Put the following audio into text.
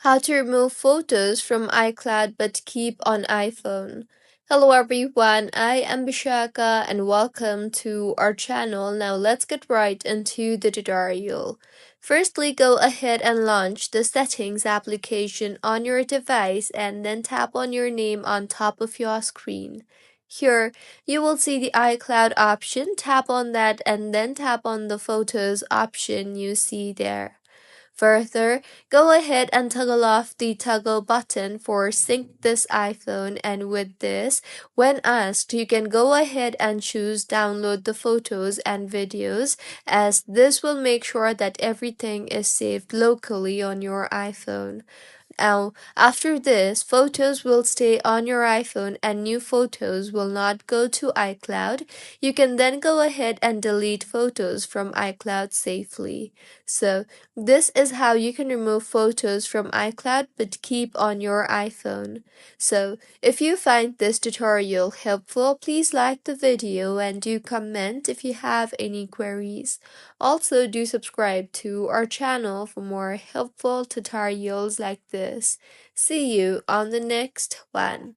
How to remove photos from iCloud but keep on iPhone. Hello everyone, I am Bishaka and welcome to our channel. Now let's get right into the tutorial. Firstly, go ahead and launch the settings application on your device and then tap on your name on top of your screen. Here, you will see the iCloud option. Tap on that and then tap on the photos option you see there. Further, go ahead and toggle off the toggle button for sync this iPhone, and with this, when asked, you can go ahead and choose download the photos and videos, as this will make sure that everything is saved locally on your iPhone. Now, after this, photos will stay on your iPhone and new photos will not go to iCloud. You can then go ahead and delete photos from iCloud safely. So, this is how you can remove photos from iCloud but keep on your iPhone. So, if you find this tutorial helpful, please like the video and do comment if you have any queries. Also, do subscribe to our channel for more helpful tutorials like this. See you on the next one.